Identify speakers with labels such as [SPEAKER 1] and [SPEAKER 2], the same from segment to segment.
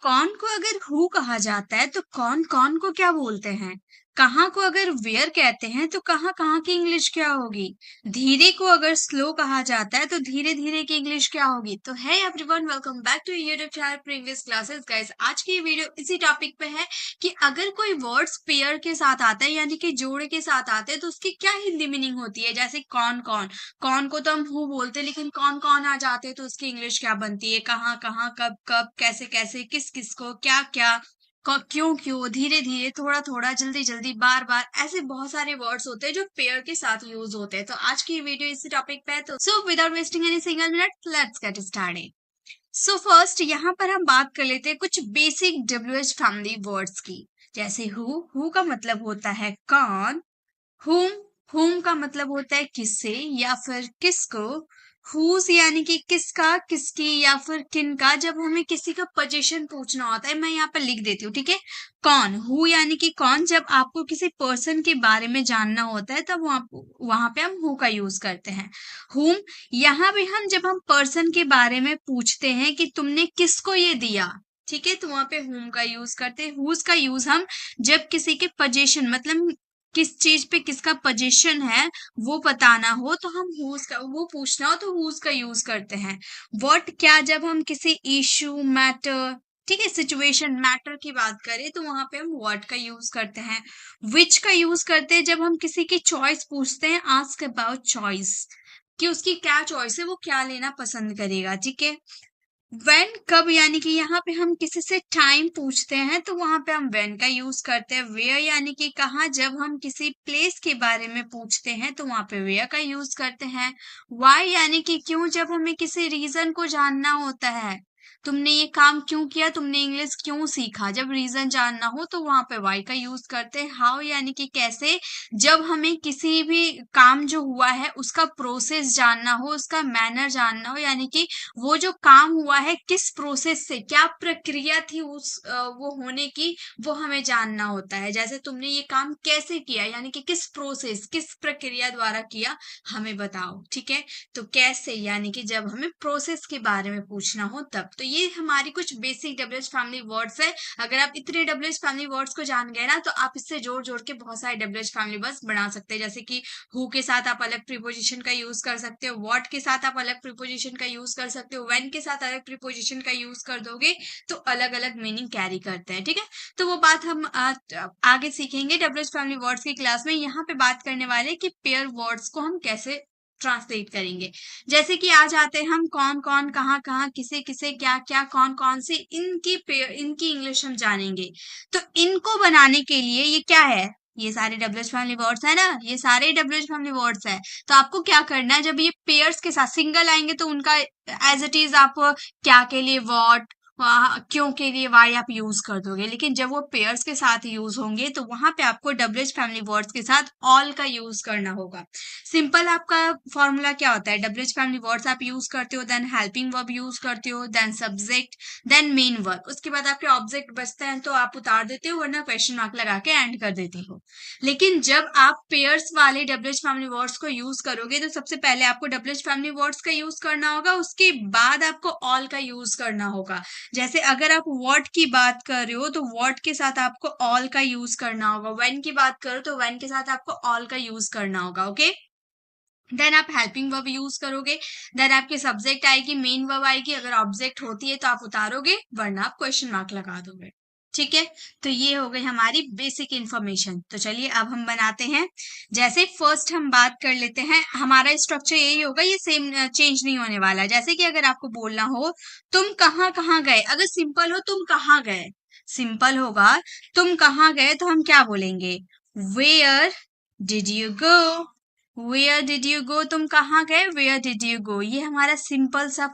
[SPEAKER 1] कौन को अगर हु कहा जाता है तो कौन कौन को क्या बोलते हैं? कहाँ को अगर वेयर कहते हैं तो कहाँ कहाँ की इंग्लिश क्या होगी? धीरे को अगर स्लो कहा जाता है तो धीरे धीरे की इंग्लिश क्या होगी? तो hey everyone, welcome back to YouTube channel previous classes. Guys, आज की वीडियो इसी टॉपिक पे है कि अगर कोई वर्ड्स पेयर के साथ आता है यानी कि जोड़े के साथ आते हैं तो उसकी क्या हिंदी मीनिंग होती है। जैसे कौन कौन, कौन को तो हम हु बोलते हैं, लेकिन कौन कौन आ जाते हैं तो उसकी इंग्लिश क्या बनती है? कहाँ कहाँ, कब कब, कैसे कैसे, किस किस को, क्या क्या, क्यों क्यों, धीरे धीरे, थोड़ा थोड़ा, जल्दी जल्दी, बार बार, ऐसे बहुत सारे वर्ड्स होते हैं जो पेयर के साथ यूज होते हैं। तो आज की वीडियो इसी टॉपिक पे है। तो so without wasting any single minute, let's get started. So first यहाँ पर हम बात कर लेते हैं कुछ बेसिक डब्ल्यूएच फैमिली वर्ड्स की। जैसे हु का मतलब होता है कौन। whom whom का मतलब होता है किससे या फिर किसको। whose यानी कि किसका, किसकी या फिर किनका, जब हमें किसी का पोजीशन पूछना होता है। मैं यहाँ पर लिख देती हूँ, ठीक है। कौन, हु यानी कि कौन, जब आपको किसी पर्सन के बारे में जानना होता है तब वहां पे हम हु का यूज करते हैं। whom यहाँ पे हम जब हम पर्सन के बारे में पूछते हैं कि तुमने किसको ये दिया, ठीक है, तो वहां पे whom का यूज करते हैं। whose का यूज हम जब किसी के पोजीशन, मतलब किस चीज पे किसका पोजीशन है वो बताना हो तो हम हुज का, वो पूछना हो तो हुज का यूज करते हैं। व्हाट क्या, जब हम किसी इशू, मैटर, ठीक है, सिचुएशन, मैटर की बात करें तो वहां पे हम व्हाट का यूज करते हैं। विच का यूज करते हैं जब हम किसी की चॉइस पूछते हैं, आस्क अबाउट चॉइस, कि उसकी क्या चॉइस है, वो क्या लेना पसंद करेगा, ठीक है। व्हेन कब, यानी कि यहाँ पे हम किसी से टाइम पूछते हैं तो वहां पे हम व्हेन का यूज करते हैं। वेयर यानी कि कहाँ, जब हम किसी प्लेस के बारे में पूछते हैं तो वहां पे वेयर का यूज करते हैं। वाई यानी कि क्यों, जब हमें किसी रीजन को जानना होता है, तुमने ये काम क्यों किया, तुमने इंग्लिश क्यों सीखा, जब रीजन जानना हो तो वहां पे वाई का यूज करते हैं। हाउ यानी कि कैसे, जब हमें किसी भी काम जो हुआ है उसका प्रोसेस जानना हो, उसका मैनर जानना हो, यानी कि वो जो काम हुआ है किस प्रोसेस से, क्या प्रक्रिया थी वो होने की, वो हमें जानना होता है। जैसे तुमने ये काम कैसे किया, यानी कि किस प्रोसेस, किस प्रक्रिया द्वारा किया, हमें बताओ, ठीक है। तो कैसे यानी कि जब हमें प्रोसेस के बारे में पूछना हो तब। तो ये हमारी कुछ बेसिक डब्ल्यूएच फैमिली वर्ड्स है। अगर आप इतने डब्ल्यूएच फैमिली वर्ड्स को जान गए ना तो आप इससे जोड़ जोड़ के बहुत सारे डब्ल्यूएच फैमिली वर्ड्स बना सकते हैं। जैसे कि हु के साथ आप अलग प्रीपोजिशन का यूज कर सकते हो, व्हाट के साथ आप अलग प्रीपोजिशन का यूज कर सकते हो, व्हेन के साथ अलग प्रीपोजिशन का यूज कर दोगे तो अलग अलग मीनिंग कैरी करते हैं, ठीक है। तो वो बात हम आगे सीखेंगे डब्ल्यूएच फैमिली वर्ड्स की क्लास में। यहाँ पे बात करने वाले कि पेयर वर्ड्स को हम कैसे ट्रांसलेट करेंगे। जैसे कि आ जाते हैं हम कौन कौन, कहाँ कहाँ, किसे किसे, क्या क्या, कौन कौन से, इनकी इंग्लिश हम जानेंगे। तो इनको बनाने के लिए ये क्या है, ये सारे डब्ल्यूएच फैमिली वर्ड्स है ना, ये सारे डब्ल्यूएच फैमिली वर्ड्स है। तो आपको क्या करना है, जब ये पेयर्स के साथ सिंगल आएंगे तो उनका एज इट इज आप क्या के लिए व्हाट, क्यों के लिए वाई आप यूज कर दोगे। लेकिन जब वो पेयर्स के साथ यूज होंगे तो वहां पे आपको डब्ल्यूएच फैमिली वर्ड्स के साथ ऑल का यूज करना होगा। सिंपल आपका फॉर्मूला क्या होता है, डब्ल्यूएच फैमिली वर्ड्स आप यूज करते हो, देन हेल्पिंग वर्ब यूज करते हो, then subject, then main verb, उसके बाद आपके ऑब्जेक्ट बचते हैं तो आप उतार देते हो, वरना क्वेश्चन मार्क लगा के एंड कर देते हो। लेकिन जब आप पेयर्स वाले डब्ल्यूएच फैमिली वर्ड्स को यूज करोगे तो सबसे पहले आपको डब्ल्यूएच फैमिली वर्ड्स का यूज करना होगा, उसके बाद आपको ऑल का यूज करना होगा। जैसे अगर आप व्हाट की बात कर रहे हो तो व्हाट के साथ आपको ऑल का यूज करना होगा, व्हेन की बात करो तो व्हेन के साथ आपको ऑल का यूज करना होगा, ओके। देन आप हेल्पिंग वर्ब यूज करोगे, देन आपके सब्जेक्ट आएगी, मेन वर्ब आएगी, अगर ऑब्जेक्ट होती है तो आप उतारोगे, वरना आप क्वेश्चन मार्क लगा दोगे, ठीक है। तो ये हो गई हमारी बेसिक इंफॉर्मेशन। तो चलिए अब हम बनाते हैं। जैसे फर्स्ट हम बात कर लेते हैं, हमारा स्ट्रक्चर यही होगा, ये सेम चेंज नहीं होने वाला। जैसे कि अगर आपको बोलना हो तुम कहाँ कहाँ गए, अगर सिंपल हो तुम कहाँ गए, सिंपल होगा तुम कहाँ गए तो हम क्या बोलेंगे, where did you go, where did you go, तुम कहाँ गए, वेयर डिड यू गो। ये हमारा सिंपल सा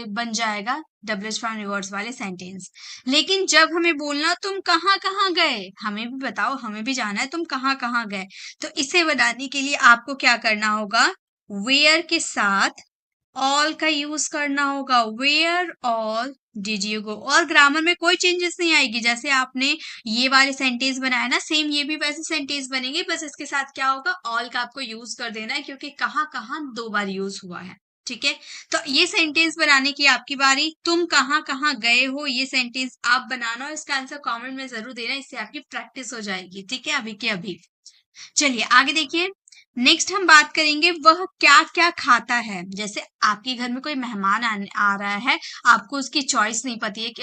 [SPEAKER 1] बन जाएगा डब्ल्यूएच फैमिली वर्ड्स वाले सेंटेंस। लेकिन जब हमें बोलना तुम कहाँ कहाँ गए, हमें भी बताओ, हमें भी जाना है तुम कहाँ कहाँ गए, तो इसे बताने के लिए आपको क्या करना होगा, वेयर के साथ ऑल का यूज करना होगा, where all did you go. और ग्रामर में कोई चेंजेस नहीं आएगी, जैसे आपने ये वाले सेंटेंस बनाया ना, सेम ये भी वैसे सेंटेंस बनेंगे, बस इसके साथ क्या होगा, ऑल का आपको यूज कर देना है, क्योंकि कहाँ कहाँ दो बार यूज हुआ है। ठीक है, तो ये सेंटेंस बनाने की आपकी बारी। तुम कहाँ कहाँ गए हो, ये सेंटेंस आप बनाना और इसका आंसर कमेंट में जरूर देना, इससे आपकी प्रैक्टिस हो जाएगी। ठीक है, अभी के अभी। चलिए आगे देखिए, नेक्स्ट हम बात करेंगे वह क्या क्या खाता है। जैसे आपके घर में कोई मेहमान आ रहा है, आपको उसकी चॉइस नहीं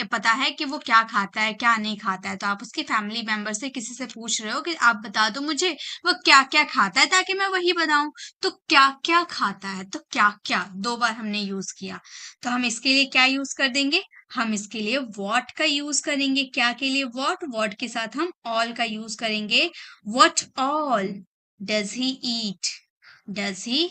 [SPEAKER 1] पता है कि वो क्या खाता है क्या नहीं खाता है, तो आप उसकी फैमिली मेंबर से किसी से पूछ रहे हो कि आप बता दो मुझे वो क्या क्या खाता है ताकि मैं वही बनाऊं। तो क्या क्या खाता है, तो क्या क्या दो बार हमने यूज किया, तो हम इसके लिए क्या यूज कर देंगे, हम इसके लिए what का यूज करेंगे। क्या के लिए what के साथ हम all का यूज करेंगे। what all does he eat, does he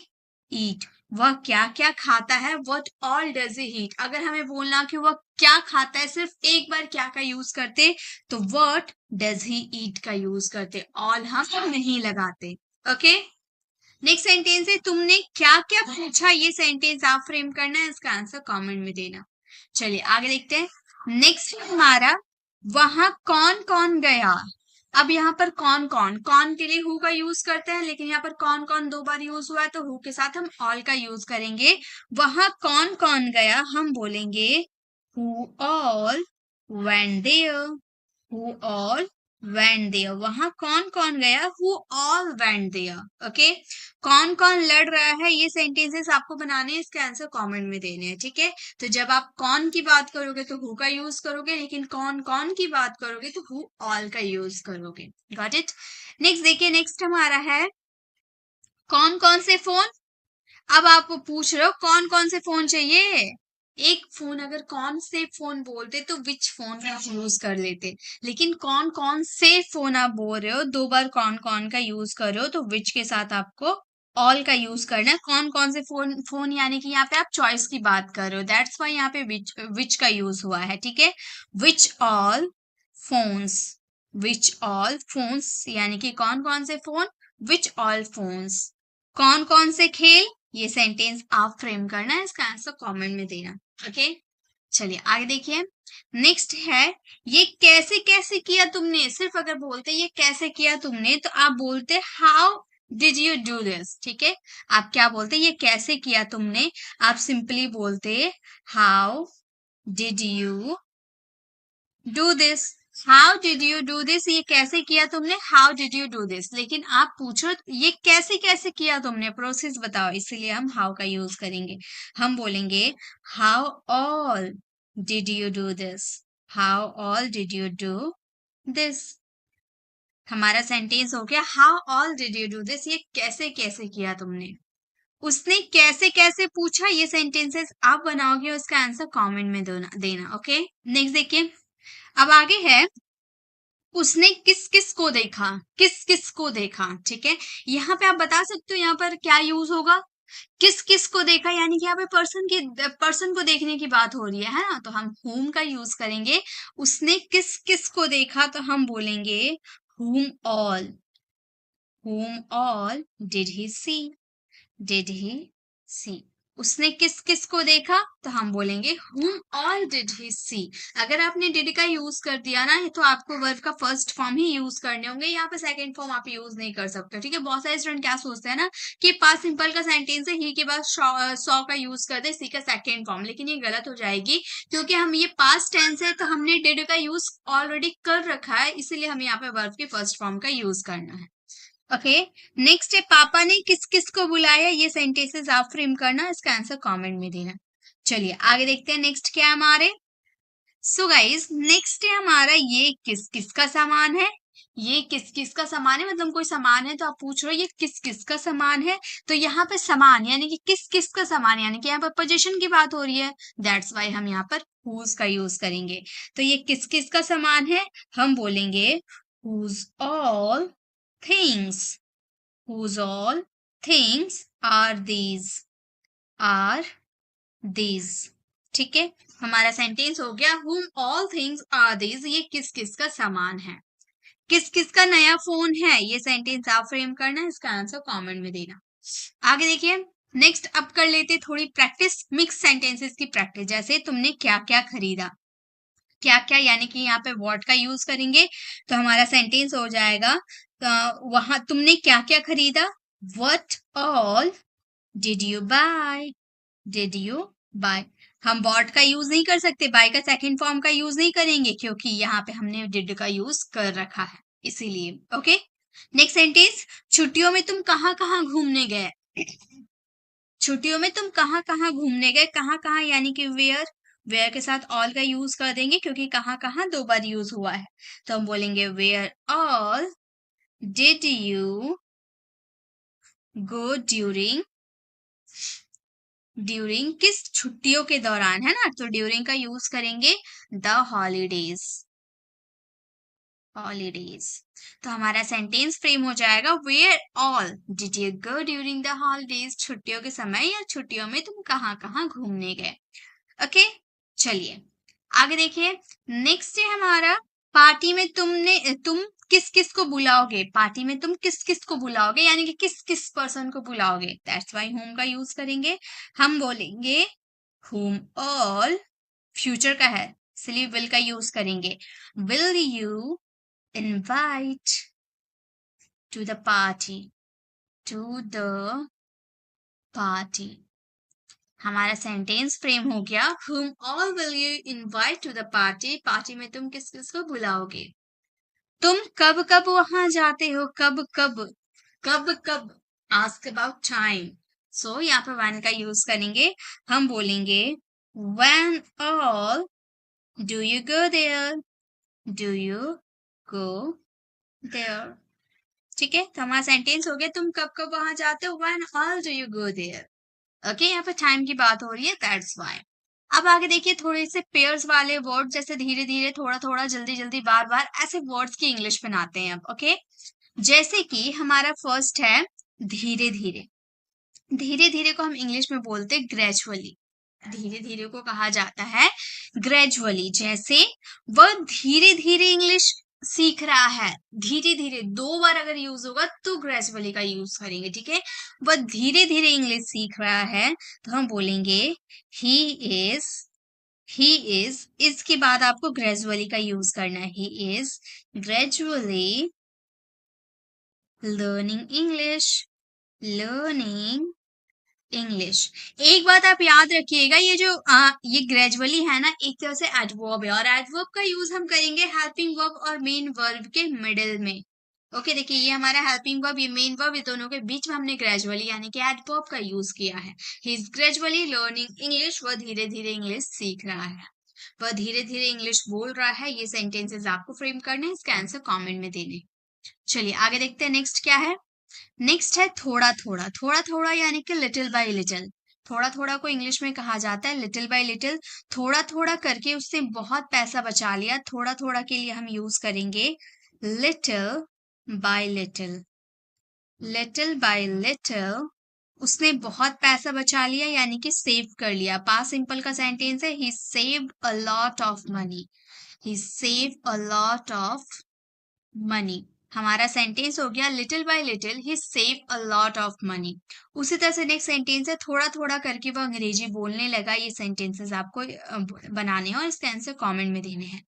[SPEAKER 1] eat, वह क्या क्या खाता है। what all does he eat, अगर हमें बोलना कि वह क्या खाता है, सिर्फ एक बार क्या का यूज करते, तो what does he eat का यूज करते, all हम नहीं लगाते। ओके, नेक्स्ट सेंटेंस है तुमने क्या क्या पूछा, ये सेंटेंस आप फ्रेम करना है, इसका आंसर कमेंट में देना। चलिए आगे देखते हैं। नेक्स्ट हमारा वहां कौन कौन गया। अब यहाँ पर कौन कौन, कौन के लिए हु का यूज करते हैं, लेकिन यहाँ पर कौन कौन दो बार यूज हुआ है, तो हु के साथ हम ऑल का यूज करेंगे। वहां कौन कौन गया, हम बोलेंगे who all went there, who all went there, वहां कौन कौन गया, who all went there। Okay, कौन कौन लड़ रहा है, ये सेंटेंसेस आपको बनाने हैं, इसके आंसर कमेंट में देने हैं। ठीक है, तो जब आप कौन की बात करोगे तो हु का यूज करोगे, लेकिन कौन कौन की बात करोगे तो हु ऑल का यूज करोगे। Got it. नेक्स्ट देखिए, नेक्स्ट हमारा है कौन कौन से फोन। अब आप पूछ रहे हो कौन कौन से फोन चाहिए, एक फोन अगर कौन से फोन बोलते तो विच फोन का यूज कर लेते, लेकिन कौन कौन से फोन आप बोल रहे हो, दो बार कौन कौन का यूज कर रहे हो, तो विच के साथ आपको ऑल का यूज करना है। कौन कौन से फोन, फोन यानी कि यहाँ पे आप चॉइस की बात कर रहे हो, दैट्स वाई यहाँ पे विच का यूज हुआ है। ठीक है, which all phones, which all phones यानी कि कौन कौन से फोन, विच ऑल फोन्स। कौन कौन से खेल, ये सेंटेंस आप फ्रेम करना है, इसका आंसर कमेंट में देना। ओके, चलिए आगे देखिए, नेक्स्ट है ये कैसे कैसे किया तुमने। सिर्फ अगर बोलते ये कैसे किया तुमने, तो आप बोलते how did you do this. ठीक है, आप क्या बोलते ये कैसे किया तुमने, आप सिंपली बोलते how did you do this, how did you do this, ये कैसे किया तुमने, how did you do this. लेकिन आप पूछो ये कैसे कैसे किया तुमने, प्रोसेस बताओ, इसीलिए हम हाउ का यूज करेंगे। हम बोलेंगे how all did you do this, how all did you do this. हमारा सेंटेंस हो गया how all did you do this, ये कैसे कैसे किया तुमने। उसने कैसे कैसे पूछा, ये सेंटेंसेस आप बनाओगे और उसका आंसर कमेंट में देना। ओके, नेक्स्ट देखिए, अब आगे है उसने किस किस को देखा, किस किस को देखा। ठीक है, यहाँ पे आप बता सकते हो यहाँ पर क्या यूज होगा, किस किस को देखा, यानी कि यहाँ पे पर्सन को देखने की बात हो रही है ना, तो हम whom का यूज करेंगे। उसने किस किस को देखा, तो हम बोलेंगे whom all, whom all did he see, did he see। उसने किस किस को देखा, तो हम बोलेंगे whom all did he see। अगर आपने did का यूज कर दिया ना, तो आपको वर्ब का फर्स्ट फॉर्म ही यूज करने होंगे, यहाँ पे सेकंड फॉर्म आप यूज नहीं कर सकते। ठीक है, बहुत सारे स्टूडेंट क्या सोचते हैं ना कि पास्ट सिंपल का सेंटेंस है, ही के बाद सॉ का यूज कर दे, सी का सेकंड फॉर्म, लेकिन ये गलत हो जाएगी, क्योंकि हम ये पास्ट टेंस है तो हमने did का यूज ऑलरेडी कर रखा है, इसीलिए हमें यहाँ पे वर्ब के फर्स्ट फॉर्म का यूज करना है। ओके, नेक्स्ट है पापा ने किस किस को बुलाया, ये सेंटेंसेस आप फ्रेम करना, इसका आंसर कमेंट में देना। चलिए आगे देखते हैं, नेक्स्ट क्या है हमारे। सो गाइस, नेक्स्ट है हमारा ये किस किस का सामान है। ये किस किस का सामान है, मतलब कोई सामान है तो आप पूछ रहे हो ये किस किस का सामान है, तो यहाँ पे सामान यानी कि किस किस का सामान, यानी कि यहाँ पर पोजीशन की बात हो रही है, दैट्स वाई हम यहाँ पर whose का यूज करेंगे। तो ये किस किस का सामान है, हम बोलेंगे whose all things, whose all things are these, are these। ठीक है, हमारा सेंटेंस हो गया whom all things are these, ये किस किस का सामान है। किस किस का नया फोन है, ये सेंटेंस आप फ्रेम करना है, इसका आंसर कमेंट में देना। आगे देखिए, नेक्स्ट अब कर लेते थोड़ी प्रैक्टिस, मिक्स सेंटेंसेस की प्रैक्टिस। जैसे तुमने क्या क्या खरीदा, क्या क्या यानी कि यहाँ पे व्हाट का यूज करेंगे, तो हमारा सेंटेंस हो जाएगा वहां तुमने क्या क्या खरीदा, what all did you buy, did you buy. हम बॉट का यूज नहीं कर सकते, बाय का सेकंड फॉर्म का यूज नहीं करेंगे क्योंकि यहाँ पे हमने डिड का यूज कर रखा है, इसीलिए। ओके, नेक्स्ट सेंटेंस, छुट्टियों में तुम कहाँ कहाँ घूमने गए। छुट्टियों में तुम कहाँ कहाँ घूमने गए, कहाँ कहाँ यानी कि वेयर, वेयर के साथ ऑल का यूज कर देंगे क्योंकि कहाँ कहाँ दो बार यूज हुआ है, तो हम बोलेंगे where all did you go during, during किस छुट्टियों के दौरान, है ना, तो ड्यूरिंग का यूज करेंगे द हॉलीडेज, हॉलीडेज। तो हमारा सेंटेंस फ्रेम हो जाएगा where all did you go during the holidays, छुट्टियों के समय या छुट्टियों में तुम कहाँ कहाँ घूमने गए। ओके, चलिए आगे देखिए। नेक्स्ट है हमारा, पार्टी में तुम किस किस को बुलाओगे, पार्टी में तुम किस किस को बुलाओगे यानी कि किस किस पर्सन को बुलाओगे, दैट्स व्हाई होम का यूज करेंगे। हम बोलेंगे whom all, फ्यूचर का है इसलिए विल का यूज करेंगे। Will you invite to the party, to the party. हमारा सेंटेंस फ्रेम हो गया whom all will you invite to the party, party में तुम किस किस को बुलाओगे। तुम कब कब वहां जाते हो, कब कब, कब कब, आस्क अबाउट टाइम, सो यहाँ पे when का यूज करेंगे। हम बोलेंगे when all do you go there, do you go there। ठीक है, तो हमारा सेंटेंस हो गया तुम कब कब वहां जाते हो, when all do you go there। Okay, यहाँ पे टाइम की बात हो रही है, दैट्स व्हाई। अब आगे देखिए, थोड़े से पेयर्स वाले वर्ड, जैसे धीरे धीरे, थोड़ा थोड़ा, जल्दी जल्दी, बार बार, ऐसे वर्ड्स की इंग्लिश बनाते हैं अब। ओके, जैसे कि हमारा फर्स्ट है धीरे धीरे, धीरे धीरे को हम इंग्लिश में बोलते हैं ग्रेजुअली, धीरे धीरे को कहा जाता है ग्रेजुअली। जैसे वह धीरे धीरे इंग्लिश सीख रहा है, धीरे धीरे दो बार अगर यूज होगा तो ग्रेजुअली का यूज करेंगे। ठीक है, वह धीरे धीरे इंग्लिश सीख रहा है तो हम बोलेंगे ही इज, ही इज, इसके बाद आपको ग्रेजुअली का यूज करना है, he is gradually learning English, learning English. एक बात आप याद रखिएगा, ये जो ये ग्रेजुअली है ना, एक तरह से एडवर्ब है और एडवर्ब का यूज हम करेंगे हेल्पिंग वर्ब और मेन वर्ब के मिडिल में। ओके, देखिए ये हमारा हेल्पिंग वर्ब, ये मेन वर्ब, ये दोनों के बीच में हमने ग्रेजुअली यानी कि एडवर्ब का यूज किया है। He is gradually learning English, वह धीरे धीरे इंग्लिश सीख रहा है, वह धीरे धीरे इंग्लिश बोल रहा है। ये सेंटेंसेस आपको फ्रेम करने हैं, इसका आंसर कमेंट में देने। चलिए आगे देखते हैं, नेक्स्ट क्या है। नेक्स्ट है थोड़ा थोड़ा, थोड़ा थोड़ा यानी कि लिटिल बाय लिटिल, थोड़ा थोड़ा को इंग्लिश में कहा जाता है लिटिल बाय लिटिल। थोड़ा थोड़ा करके उसने बहुत पैसा बचा लिया, थोड़ा थोड़ा के लिए हम यूज करेंगे little by little, little by little. उसने बहुत पैसा बचा लिया यानी कि सेव कर लिया, पास्ट सिंपल का सेंटेंस है he saved a lot of money, he saved a lot of money. हमारा सेंटेंस हो गया little by little he save a lot of money. उसी तरह से नेक्स्ट सेंटेंस है थोड़ा थोड़ा करके वो अंग्रेजी बोलने लगा। ये सेंटेंसेस आपको बनाने हैं और इसके आंसर कमेंट में देने हैं।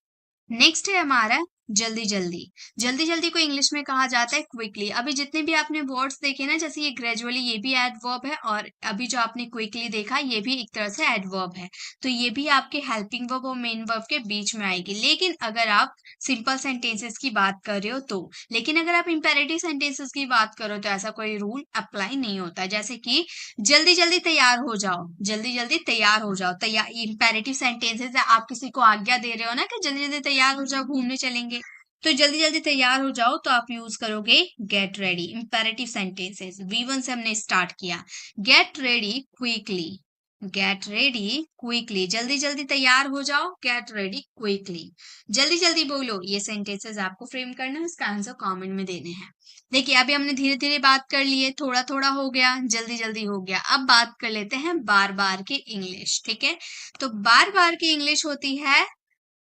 [SPEAKER 1] नेक्स्ट है हमारा जल्दी जल्दी, जल्दी जल्दी को इंग्लिश में कहा जाता है क्विकली। अभी जितने भी आपने वर्ड्स देखे ना, जैसे ये ग्रेजुअली, ये भी एडवर्ब है, और अभी जो आपने क्विकली देखा ये भी एक तरह से एडवर्ब है, तो ये भी आपके हेल्पिंग वर्ब और मेन वर्ब के बीच में आएगी। लेकिन अगर आप सिंपल सेंटेंसेस की बात कर रहे हो तो, लेकिन अगर आप इंपेरेटिव सेंटेंसेस की बात करो तो ऐसा कोई रूल अप्लाई नहीं होता। जैसे कि जल्दी जल्दी तैयार हो जाओ, जल्दी जल्दी तैयार हो जाओ, तैयार इंपेरेटिव सेंटेंसेस है, आप किसी को आज्ञा दे रहे हो ना कि जल्दी जल्दी तैयार हो जाओ घूमने चलेंगे, तो जल्दी जल्दी तैयार हो जाओ तो आप यूज करोगे get ready. Imperative sentences V1 से हमने स्टार्ट किया, get ready quickly, get ready quickly, जल्दी जल्दी तैयार हो जाओ, गेट रेडी क्विकली, जल्दी जल्दी बोलो। ये सेंटेंसेस आपको फ्रेम करना है, इसका आंसर कमेंट में देने हैं। देखिए अभी हमने धीरे धीरे बात कर ली है, थोड़ा थोड़ा हो गया, जल्दी जल्दी हो गया। अब बात कर लेते हैं बार बार की इंग्लिश। ठीक है, तो बार बार की इंग्लिश होती है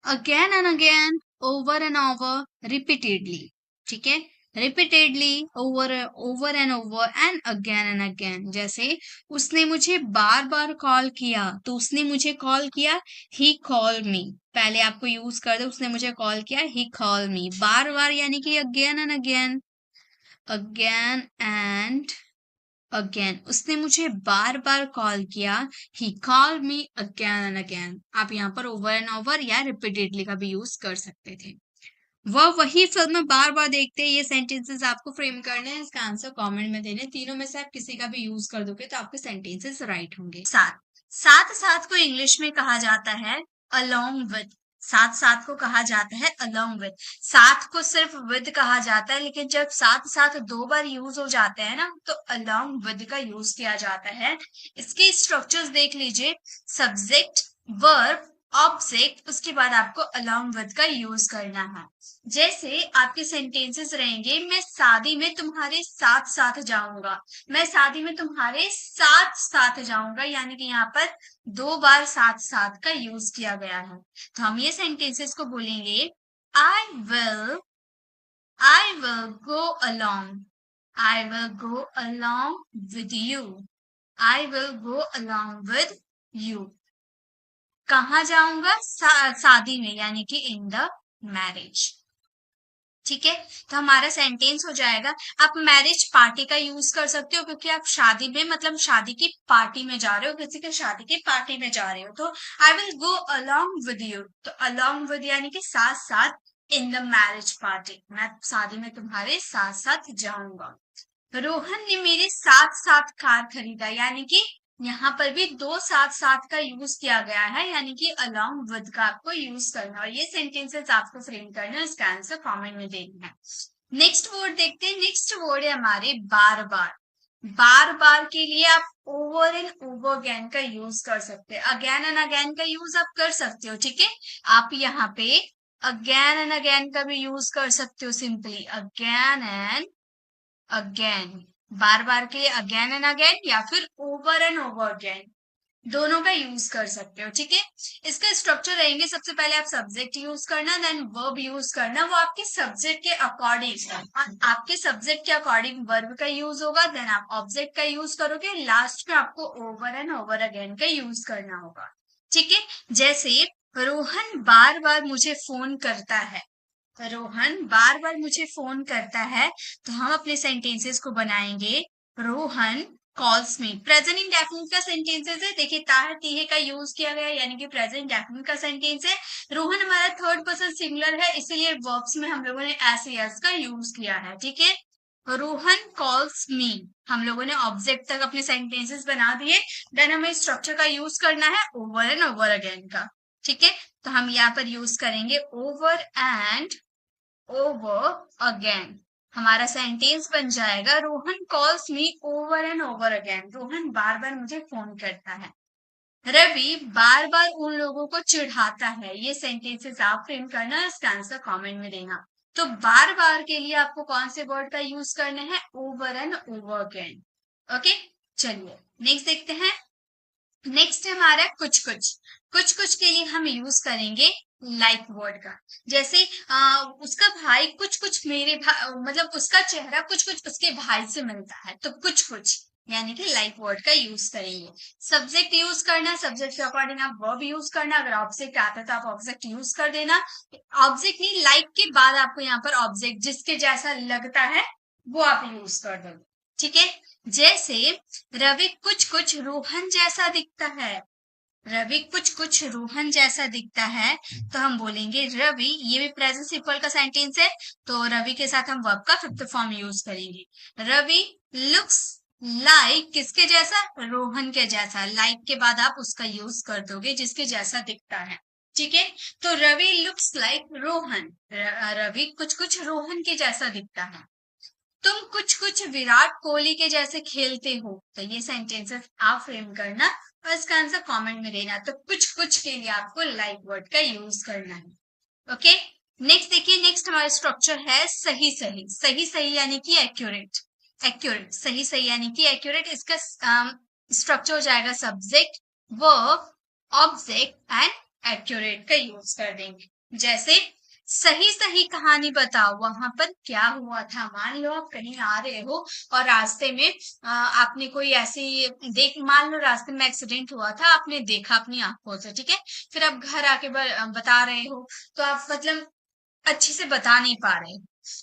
[SPEAKER 1] again and again, over and over, repeatedly. ठीक है, repeatedly, over over and over and again and again. जैसे उसने मुझे बार बार कॉल किया, तो उसने मुझे कॉल किया, ही कॉल मी। पहले आपको यूज कर दो, उसने मुझे कॉल किया, ही कॉल मी। बार बार यानी कि again and again, again and again, उसने मुझे बार बार कॉल किया। He called me again and again. आप यहाँ पर ओवर एंड ओवर या रिपीटेडली का भी यूज कर सकते थे। वह वही फिल्म बार बार देखते हैं। ये सेंटेंसेस आपको फ्रेम करने हैं, इसका आंसर कमेंट में देने। तीनों में से आप किसी का भी यूज कर दोगे तो आपके सेंटेंसेस राइट होंगे। साथ साथ साथ को इंग्लिश में कहा जाता है अलोंग विद। साथ साथ को कहा जाता है अलोंग विद। साथ को सिर्फ विद कहा जाता है, लेकिन जब साथ साथ दो बार यूज हो जाते हैं ना, तो अलोंग विद का यूज किया जाता है। इसके स्ट्रक्चर्स देख लीजिए, सब्जेक्ट, वर्ब, ऑब्जेक्ट, उसके बाद आपको अलोंग विद का यूज करना है। जैसे आपके सेंटेंसेस रहेंगे, मैं शादी में तुम्हारे साथ साथ जाऊंगा। मैं शादी में तुम्हारे साथ साथ जाऊंगा, यानी कि यहाँ पर दो बार साथ साथ का यूज किया गया है। तो हम ये सेंटेंसेस को बोलेंगे, I will go along. I will go along with you. I will go along with you. कहाँ जाऊंगा? शादी में, यानी कि इन द मैरिज। ठीक है, तो हमारा सेंटेंस हो जाएगा। आप मैरिज पार्टी का यूज कर सकते हो, क्योंकि आप शादी में मतलब शादी की पार्टी में जा रहे हो, किसी के शादी की पार्टी में जा रहे हो। तो I will go along with you. तो अलोंग विद यानी कि साथ साथ, इन द मैरिज पार्टी, मैं शादी में तुम्हारे साथ साथ जाऊंगा। रोहन ने मेरे साथ साथ कार खरीदा, यानी कि यहाँ पर भी दो साथ साथ का यूज किया गया है, यानी कि अलोंग विद का आपको यूज करना, और ये सेंटेंसेस आपको फ्रेम करना है। इसका आंसर कमेंट में देना है। नेक्स्ट वर्ड देखते हैं। नेक्स्ट वर्ड है हमारे बार बार। बार बार के लिए आप ओवर एंड ओवर अगेन का यूज कर सकते हैं। अगेन एंड अगेन का यूज आप कर सकते हो, ठीक है। आप यहाँ पे अगेन एंड अगेन का भी यूज कर सकते हो, सिंपली अगेन एंड अगेन। बार बार के लिए अगेन एंड अगेन, या फिर ओवर एंड ओवर अगेन, दोनों का यूज कर सकते हो, ठीक है। इसका स्ट्रक्चर रहेंगे, सबसे पहले आप सब्जेक्ट यूज करना, देन वर्ब यूज करना। वो आपके सब्जेक्ट के अकॉर्डिंग, आपके सब्जेक्ट के अकॉर्डिंग वर्ब का यूज होगा, देन आप ऑब्जेक्ट का यूज करोगे, लास्ट में आपको ओवर एंड ओवर अगेन का यूज करना होगा, ठीक है। जैसे रोहन बार बार मुझे फोन करता है। रोहन बार बार मुझे फोन करता है, तो हम अपने सेंटेंसेस को बनाएंगे, रोहन कॉल्स मी। प्रेजेंट इंडेफिनिट का सेंटेंसेस है, देखिए ताहर तीहे का यूज किया गया, यानी कि प्रेजेंट इंडेफिनिट का सेंटेंस है। रोहन हमारा थर्ड पर्सन सिंगुलर है, इसीलिए वर्ब्स में हम लोगों ने एस एस का यूज किया है, ठीक है। रोहन कॉल्स मी, हम लोगों ने ऑब्जेक्ट तक अपने सेंटेंसेस बना दिए। देन हमें स्ट्रक्चर का यूज करना है ओवर एंड ओवर अगेन का, ठीक है। तो हम यहाँ पर यूज करेंगे ओवर एंड ओवर अगेन। हमारा सेंटेंस बन जाएगा, Rohan calls me over and over again. Rohan बार बार मुझे फोन करता है। रवि बार बार उन लोगों को चिढ़ाता है। ये सेंटेंसेस आप फ्रेम करना, इसका आंसर कमेंट में देना। तो बार बार के लिए आपको कौन से वर्ड का यूज करना है? Over and over again. Okay, चलिए नेक्स्ट देखते हैं। नेक्स्ट है हमारा कुछ कुछ। कुछ कुछ के लिए हम यूज करेंगे लाइक वर्ड का। जैसे उसका भाई कुछ कुछ मेरे भाई, मतलब उसका चेहरा कुछ कुछ उसके भाई से मिलता है, तो कुछ कुछ यानी कि लाइक वर्ड का यूज करेंगे। सब्जेक्ट यूज करना, सब्जेक्ट के अकॉर्डिंग आप वर्ब यूज करना। अगर ऑब्जेक्ट आता है तो आप ऑब्जेक्ट यूज कर देना। ऑब्जेक्ट नहीं, लाइक के बाद आपको यहाँ पर ऑब्जेक्ट जिसके जैसा लगता है वो आप यूज कर दो, ठीक है। जैसे रवि कुछ कुछ रोहन जैसा दिखता है। रवि कुछ कुछ रोहन जैसा दिखता है, तो हम बोलेंगे रवि, ये भी प्रेजेंट सिंपल का सेंटेंस है, तो रवि के साथ हम वर्ब का फिफ्थ फॉर्म यूज करेंगे। रवि लुक्स लाइक, किसके जैसा? रोहन के जैसा। लाइक के बाद आप उसका यूज कर दोगे जिसके जैसा दिखता है, ठीक है। तो रवि लुक्स लाइक रोहन। रवि कुछ कुछ रोहन के जैसा दिखता है। तुम कुछ कुछ विराट कोहली के जैसे खेलते हो। तो ये सेंटेंसेस आप फ्रेम करना और इसका आंसर कमेंट में देना। तो कुछ कुछ के लिए आपको लाइक वर्ड का यूज करना है। ओके, नेक्स्ट देखिए। नेक्स्ट हमारा स्ट्रक्चर है सही सही। सही सही यानी कि एक्यूरेट। एक्यूरेट, सही सही यानी कि एक्यूरेट। इसका स्ट्रक्चर हो जाएगा subject, verb, object and accurate का यूज कर देंगे। जैसे सही सही कहानी बताओ, वहां पर क्या हुआ था। मान लो आप कहीं आ रहे हो और रास्ते में आपने कोई ऐसी मान लो रास्ते में एक्सीडेंट हुआ था, आपने देखा अपनी आंखों से, ठीक है। फिर आप घर आके बता रहे हो, तो आप मतलब अच्छे से बता नहीं पा रहे,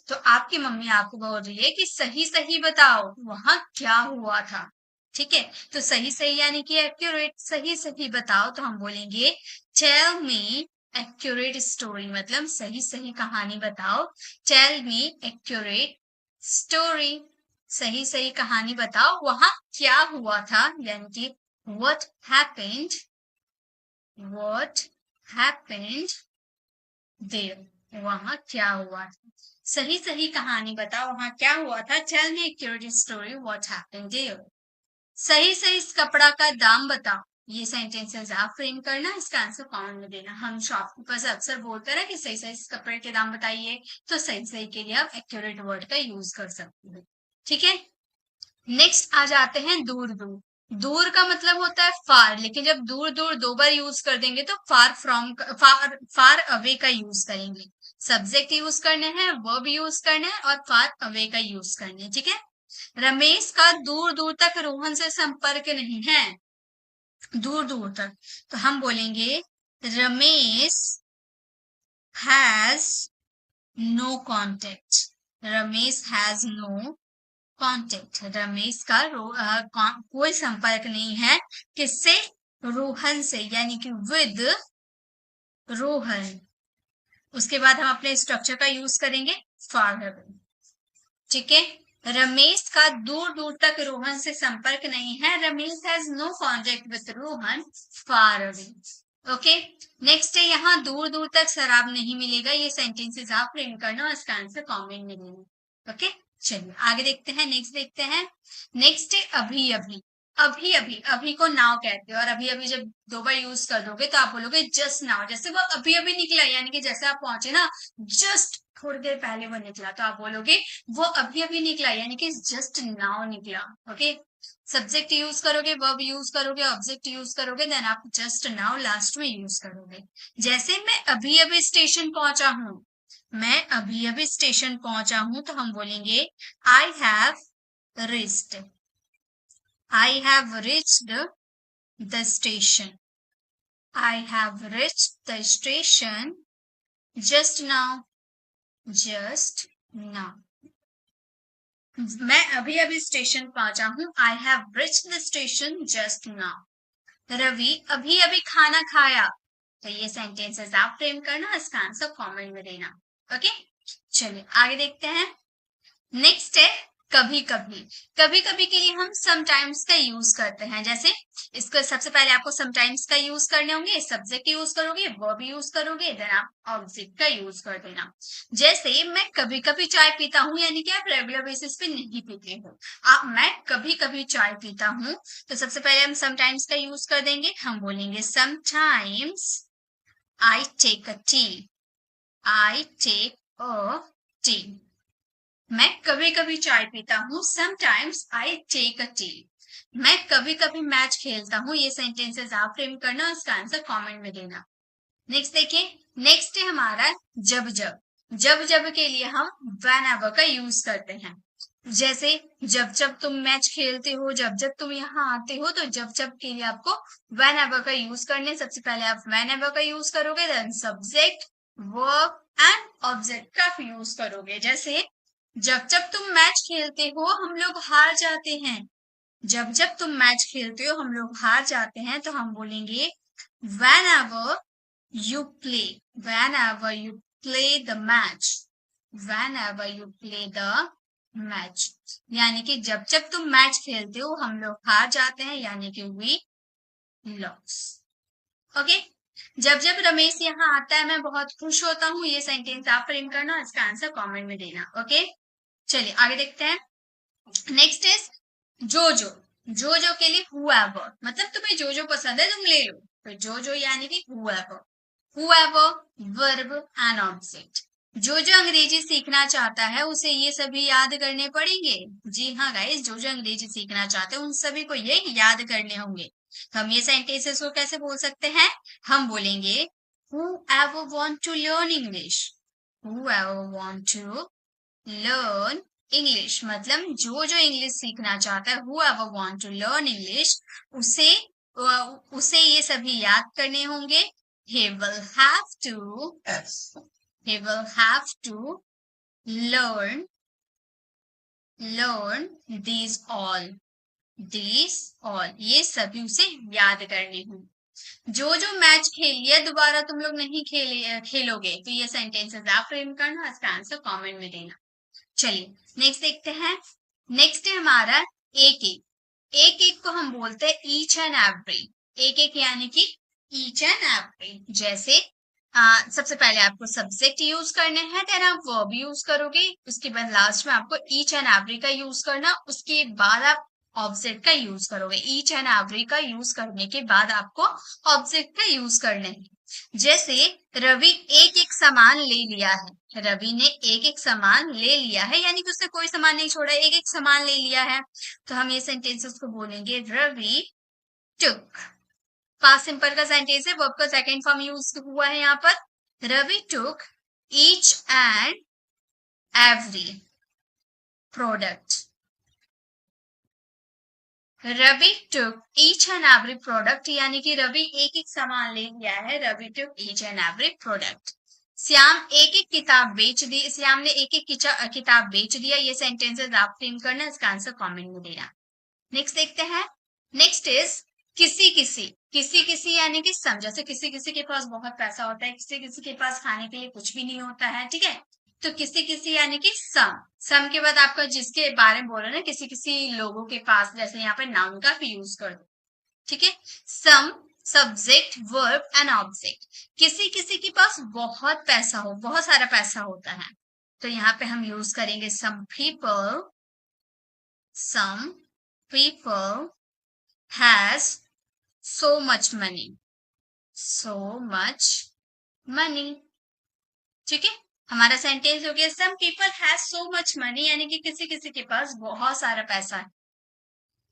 [SPEAKER 1] तो आपकी मम्मी आपको बोल रही है कि सही सही बताओ वहां क्या हुआ था। ठीक है, तो सही सही यानी कि एक्यूरेट, सही सही बताओ, तो हम बोलेंगे टेल मी एक्यूरेट स्टोरी, मतलब सही सही कहानी बताओ। टेल मी एक्यूरेट स्टोरी, सही सही कहानी बताओ वहां क्या हुआ था, यानी कि what happened, what happened there, वहां क्या हुआ था। सही सही कहानी बताओ वहां क्या हुआ था। Tell me accurate story what happened there. सही सही इस कपड़ा का दाम बताओ, ये सेंटेंसेस आप फ्रेम करना, इसका आंसर कमेंट में देना। हम शॉपकीपर से अक्सर बोलते हैं कि सही सही इस कपड़े के दाम बताइए, तो सही सही के लिए आप एक्यूरेट वर्ड का यूज कर सकते हो। ठीक है, नेक्स्ट आ जाते हैं दूर दूर। दूर का मतलब होता है फार, लेकिन जब दूर दूर दो बार यूज कर देंगे तो far from, far far away का यूज करेंगे। सब्जेक्ट यूज करने हैं, वर्ब यूज करने हैं और फार अवे का यूज करने हैं। ठीक है, रमेश का दूर दूर तक रोहन से संपर्क नहीं है, दूर दूर तक, तो हम बोलेंगे Ramesh has no contact, Ramesh has no contact, Ramesh का कोई संपर्क नहीं है, किससे, रोहन से, यानी कि विद रोहन। उसके बाद हम अपने स्ट्रक्चर का यूज करेंगे फार अवे। ठीक है, रमेश का दूर दूर तक रोहन से संपर्क नहीं है, Ramesh has no contact with Rohan far away. Okay, next है यहाँ दूर दूर तक शराब नहीं मिलेगा, ये सेंटेंसेस आप फ्रेम करना और इसका आंसर कमेंट में देना। ओके, चलिए आगे देखते हैं, नेक्स्ट देखते हैं। नेक्स्ट है अभी अभी। अभी अभी, अभी को नाउ कहते हैं, और अभी अभी जब दो बार यूज कर दोगे तो आप बोलोगे जस्ट नाउ, जैसे वो अभी अभी निकला, यानी कि जैसे आप पहुंचे ना, जस्ट थोड़ी देर पहले वो निकला, तो आप बोलोगे वो अभी अभी निकला, यानी कि जस्ट नाउ निकला। ओके, सब्जेक्ट यूज करोगे, वर्ब यूज करोगे, ऑब्जेक्ट यूज करोगे, देन आप जस्ट नाउ लास्ट में यूज करोगे। जैसे मैं अभी अभी स्टेशन पहुंचा हूं, मैं अभी अभी स्टेशन पहुंचा हूं, तो हम बोलेंगे I have reached, I have reached the station, I have reached the station just now, just now. मैं अभी अभी स्टेशन पहुंचा हूं, I have reached the station just now. Ravi अभी अभी खाना खाया, तो ये सेंटेंसेस आप फ्रेम करना, इसका आंसर कमेंट में देना। ओके, चलिए आगे देखते हैं। नेक्स्ट है कभी कभी। कभी कभी के लिए हम समटाइम्स का यूज करते हैं, जैसे इसको सबसे पहले आपको समटाइम्स का यूज करने होंगे, सब्जेक्ट यूज करोगे, वर्ब यूज करोगे, देन आप ऑब्जेक्ट का यूज कर देना। जैसे मैं कभी कभी चाय पीता हूँ, यानी कि आप रेगुलर बेसिस पे नहीं पीते हो, आप मैं कभी कभी चाय पीता हूँ, तो सबसे पहले हम समटाइम्स का यूज कर देंगे, हम बोलेंगे sometimes I take a tea, I take a tea. मैं कभी कभी चाय पीता हूँ, sometimes I take a tea. मैं कभी कभी मैच खेलता हूँ, ये सेंटेंसेस आप फ्रेम करना, इसका आंसर कमेंट में देना। नेक्स्ट देखिए, नेक्स्ट है हमारा जब जब। जब जब के लिए हम व्हेनेवर का यूज करते हैं, जैसे जब जब तुम मैच खेलते हो, जब जब तुम यहाँ आते हो, तो जब जब के लिए आपको व्हेनेवर का यूज करने। सबसे पहले आप व्हेनेवर का यूज करोगे, then subject, verb and object का यूज करोगे। जैसे जब जब तुम मैच खेलते हो हम लोग हार जाते हैं, जब जब तुम मैच खेलते हो हम लोग हार जाते हैं, तो हम बोलेंगे whenever you play, whenever you play the match, whenever you play the match, यानी कि जब जब तुम मैच खेलते हो हम लोग हार जाते हैं, यानी कि we lose। ओके, जब जब रमेश यहाँ आता है मैं बहुत खुश होता हूँ, ये सेंटेंस आप फ्रेम करना, इसका आंसर कमेंट में देना। ओके, चलिए आगे देखते हैं। नेक्स्ट इज जो जो। जो जो के लिए whoever, मतलब तुम्हें जो जो पसंद है तुम ले लो, तो जो जो यानी कि whoever, whoever verb and object। जो जो अंग्रेजी सीखना चाहता है उसे ये सभी याद करने पड़ेंगे। जी हाँ गाइस, जो जो अंग्रेजी सीखना चाहते हैं उन सभी को ये याद करने होंगे। तो हम ये सेंटेंसेस को कैसे बोल सकते हैं, हम बोलेंगे whoever want to learn English, whoever want to learn English, मतलब जो जो इंग्लिश सीखना चाहता है, whoever want to learn English, उसे उसे ये सभी याद करने होंगे। he will have to learn, learn these all, these all, ये सभी उसे याद करने हों। जो जो मैच खेल लिया दोबारा तुम लोग नहीं खेलोगे, तो ये सेंटेंसेस आप फ्रेम करना, इसका आंसर कमेंट में देना। चलिए नेक्स्ट देखते हैं। नेक्स्ट है हमारा एक एक। एक एक को हम बोलते हैं ईच एंड एवरी। एक एक यानी कि ईच एंड एवरी। जैसे सबसे पहले आपको सब्जेक्ट यूज करने हैं, देन आप वर्ब यूज करोगे, उसके बाद लास्ट में आपको ईच एंड एवरी का यूज करना, उसके बाद आप ऑब्जेक्ट का यूज करोगे। ईच एंड एवरी का यूज करने के बाद आपको ऑब्जेक्ट का यूज करने हैं। जैसे रवि एक एक सामान ले लिया है, रवि ने एक एक सामान ले लिया है, यानी कि उसने कोई सामान नहीं छोड़ा, एक एक सामान ले लिया है। तो हम ये सेंटेंसेस को बोलेंगे रवि टुक। पास्ट सिंपल का सेंटेंस है, वर्ब का सेकंड फॉर्म यूज हुआ है यहाँ पर। Ravi took each and every product. Ravi took each and every product, यानी कि रवि एक एक सामान ले लिया है। Ravi took each and every product. Shyam एक एक किताब बेच दी, श्याम ने एक एक किताब बेच दिया। ये सेंटेंसेस आप फ्रेम करना, इसका आंसर कमेंट में देना। नेक्स्ट देखते हैं। नेक्स्ट इज किसी किसी। किसी किसी यानी कि सम। जैसे किसी किसी के पास बहुत पैसा होता है, किसी किसी के पास खाने के लिए कुछ भी नहीं होता है, ठीक है। तो किसी किसी यानी कि सम। सम के बाद आपका जिसके बारे में बोल रहे ना, किसी किसी लोगों के पास, जैसे यहाँ पे नाउन का भी यूज कर दो, ठीक है। Some subject verb and object. किसी किसी के पास बहुत पैसा हो, बहुत सारा पैसा होता है, तो यहाँ पे हम यूज करेंगे some people. Some people has so much money, so much money, ठीक है। हमारा सेंटेंस हो गया some people have so much money, यानी कि किसी किसी के पास बहुत सारा पैसा है।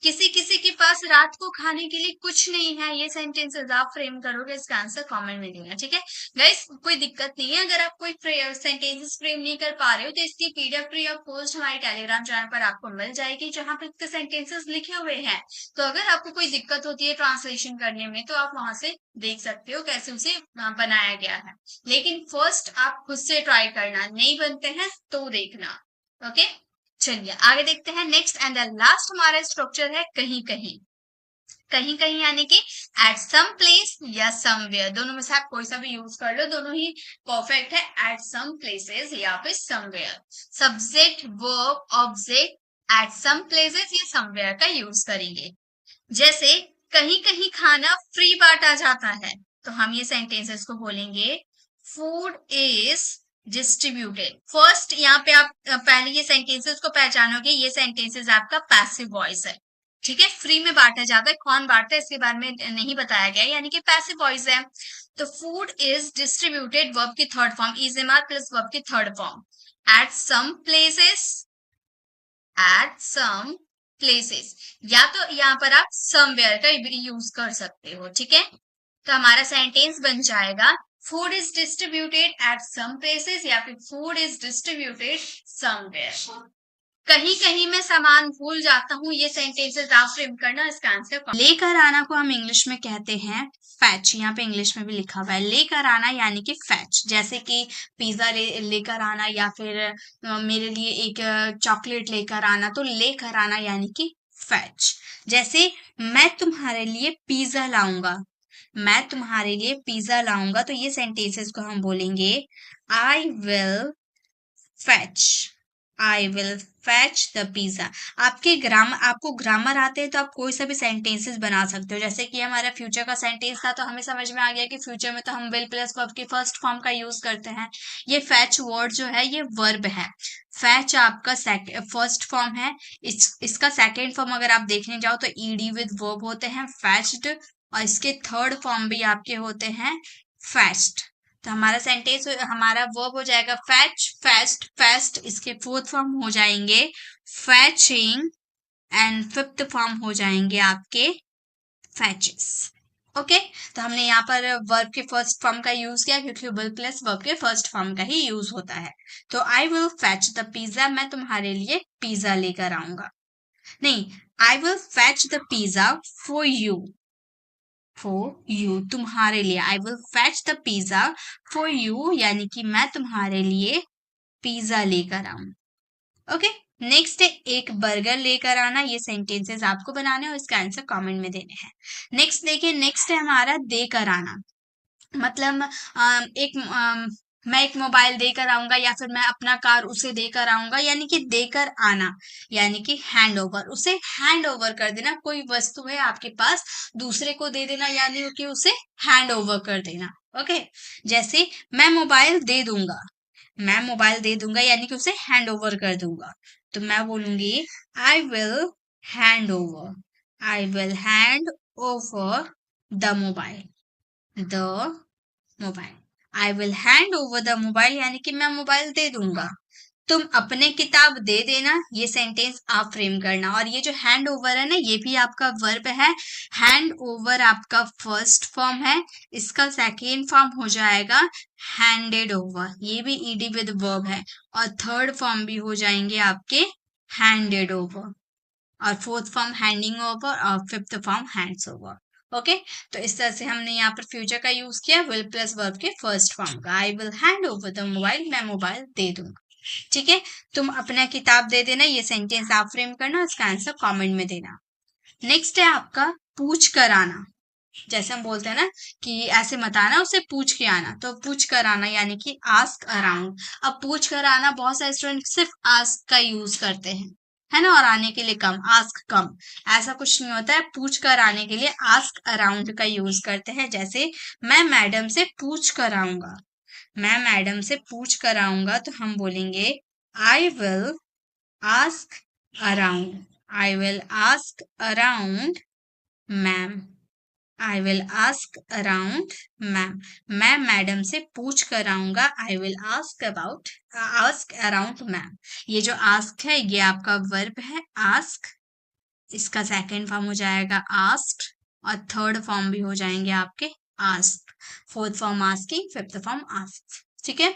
[SPEAKER 1] किसी किसी के पास रात को खाने के लिए कुछ नहीं है। ये सेंटेंसेस आप फ्रेम करोगे, इसका आंसर कमेंट में देना, ठीक है। गाइस कोई दिक्कत नहीं है, अगर आप कोई सेंटेंसेस फ्रेम नहीं कर पा रहे हो, तो इसकी पीडीएफ फ्री ऑफ कॉस्ट हमारे टेलीग्राम चैनल पर आपको मिल जाएगी, जहां पर इसके सेंटेंसेस लिखे हुए हैं। तो अगर आपको कोई दिक्कत होती है ट्रांसलेशन करने में, तो आप वहां से देख सकते हो कैसे उसे बनाया गया है। लेकिन फर्स्ट आप खुद से ट्राई करना, नहीं बनते हैं तो देखना, ओके। चलिए आगे देखते हैं। नेक्स्ट एंड द लास्ट हमारा स्ट्रक्चर है कहीं कहीं। कहीं कहीं यानी कि एट सम प्लेस या समवेयर, दोनों में से आप कोई सा भी यूज कर लो, दोनों ही परफेक्ट है। एट सम प्लेसेस या फिर somewhere. Subject verb object at some places या समवेयर का यूज करेंगे। जैसे कहीं कहीं खाना फ्री बांटा जाता है, तो हम ये सेंटेंसेस को बोलेंगे फूड इज डिस्ट्रीब्यूटेड। फर्स्ट यहाँ पे आप पहले ये सेंटेंसेस को पहचानोगे, ये सेंटेंसेस आपका पैसिव वॉइस है, ठीक है। फ्री में बांटा जाता है, कौन बांटता है इसके बारे में नहीं बताया गया, यानी कि पैसिव वॉइस है। तो फूड इज डिस्ट्रीब्यूटेड वर्ब की third form, is am are plus verb की third form. At some places, at some places, या तो यहाँ पर आप समवेयर का यूज कर सकते हो, ठीक है। तो हमारा सेंटेंस बन जाएगा food is distributed at some places, या फिर फूड इज डिस्ट्रीब्यूटेड समवेयर। कहीं कहीं मैं सामान भूल जाता हूँ, ये सेंटेंसेस आप फ्रेम करना, इसका आंसर। लेकर आना को हम इंग्लिश में कहते हैं फैच। यहाँ पे इंग्लिश में भी लिखा हुआ है लेकर आना यानी कि फैच। जैसे कि पिज्जा लेकर आना, या फिर मेरे लिए एक चॉकलेट लेकर आना, तो लेकर आना यानी कि फैच। जैसे मैं तुम्हारे लिए पिज्जा लाऊंगा, मैं तुम्हारे लिए पिज्जा लाऊंगा, तो ये सेंटेंसेस को हम बोलेंगे I will fetch, I will fetch the pizza. आपको ग्रामर आते हैं तो आप कोई सा भी सेंटेंसेस बना सकते हो। जैसे कि हमारा फ्यूचर का सेंटेंस था, तो हमें समझ में आ गया कि फ्यूचर में तो हम विल प्लस वर्ब की फर्स्ट फॉर्म का यूज करते हैं। ये फैच वर्ड जो है ये वर्ब है। फैच आपका फर्स्ट फॉर्म है। इसका सेकेंड फॉर्म अगर आप देखने जाओ तो ईडी विद वर्ब होते हैं फैच्ड, और इसके थर्ड फॉर्म भी आपके होते हैं फैस्ट। तो हमारा सेंटेंस, हमारा वर्ब हो जाएगा फैच, फेस्ट, फेस्ट। इसके फोर्थ फॉर्म हो जाएंगे फैचिंग, एंड फिफ्थ फॉर्म हो जाएंगे आपके फैचेस, ओके। तो हमने यहाँ पर वर्ब के फर्स्ट फॉर्म का यूज किया, क्योंकि विल प्लस वर्ब के फर्स्ट फॉर्म का ही यूज होता है। तो I will fetch the pizza, मैं तुम्हारे लिए पिज्जा लेकर आऊंगा। नहीं, I will fetch the pizza for you, for you, तुम्हारे लिए। I will fetch the pizza for you, यानी कि मैं तुम्हारे लिए पिज्जा लेकर आऊं। ओके, नेक्स्ट है एक बर्गर लेकर आना। ये सेंटेंसेस आपको बनाने और इसका आंसर कमेंट में देने हैं। नेक्स्ट देखिए, नेक्स्ट है हमारा देकर आना। मतलब मैं एक मोबाइल देकर आऊंगा या फिर मैं अपना कार उसे देकर आऊंगा, यानी कि देकर आना यानी कि हैंड ओवर, उसे हैंड ओवर कर देना। कोई वस्तु है आपके पास, दूसरे को दे देना यानी कि उसे हैंड ओवर कर देना। ओके, जैसे मैं मोबाइल दे दूंगा, मैं मोबाइल दे दूंगा यानी कि उसे हैंड ओवर कर दूंगा। तो मैं बोलूंगी I will hand over, I will hand over the mobile, the mobile, I will hand over the mobile यानी कि मैं मोबाइल दे दूंगा। तुम अपने किताब दे देना, ये सेंटेंस आप फ्रेम करना। और ये जो हैंड ओवर है ना, ये भी आपका वर्ब है। हैंड ओवर आपका फर्स्ट फॉर्म है, इसका सेकेंड फॉर्म हो जाएगा हैंडेड ओवर, ये भी ईडी विद वर्ब है। और थर्ड फॉर्म भी हो जाएंगे आपके हैंडेड ओवर, और फोर्थ फॉर्म हैंडिंग ओवर, और fifth form hands over. Okay, तो इस तरह से हमने यहाँ पर फ्यूचर का यूज किया विल प्लस वर्ब के फर्स्ट फॉर्म का। I will hand over the mobile, मैं मोबाइल दे दूंगा। ठीक है, तुम अपना किताब दे देना, ये सेंटेंस आप फ्रेम करना, इसका आंसर कमेंट में देना। नेक्स्ट है आपका पूछ कर आना। जैसे हम बोलते हैं ना कि ऐसे मत आना, उसे पूछ के आना, तो पूछ कर आना यानी कि आस्क अराउंड। अब पूछ कर आना बहुत सारे स्टूडेंट सिर्फ आस्क का यूज करते हैं, है ना, और आने के लिए कम, आस्क कम, ऐसा कुछ नहीं होता है। पूछ कर आने के लिए आस्क अराउंड का यूज करते हैं। जैसे मैं मैडम से पूछ कर आऊंगा, मैं मैडम से पूछ कर आऊंगा, तो हम बोलेंगे I will ask around, I will ask around ma'am, I will ask around ma'am, मैं मैडम से पूछ कर आऊंगा। I will ask about, ask around ma'am. ये जो आस्क है ये आपका वर्ब है आस्क, इसका सेकंड फॉर्म हो जाएगा आस्क्ड, और थर्ड फॉर्म भी हो जाएंगे आपके ask, fourth form asking, fifth form ask. ठीक है,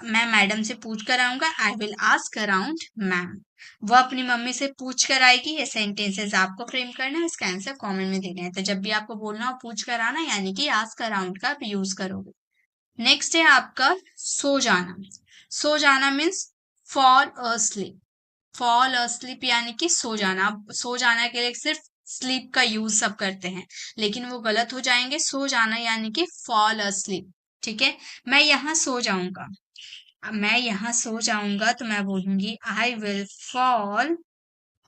[SPEAKER 1] मैं मैडम से पूछ कर आऊंगा, I will ask around ma'am. वो अपनी मम्मी से पूछ कर आएगी, ये सेंटेंसेस आपको फ्रेम करना है, इसका आंसर कमेंट में देना है। तो जब भी आपको बोलना हो पूछ कर आना यानी कि आस्क अराउंड का आप यूज करोगे। नेक्स्ट है आपका सो जाना। सो जाना means fall asleep, fall asleep यानी कि सो जाना। अब सो जाना के लिए सिर्फ स्लीप का यूज सब करते हैं, लेकिन वो गलत हो जाएंगे। सो जाना यानी कि फॉल अस्लीप। ठीक है, मैं यहाँ सो जाऊंगा, मैं यहाँ सो जाऊंगा, तो मैं बोलूंगी I will fall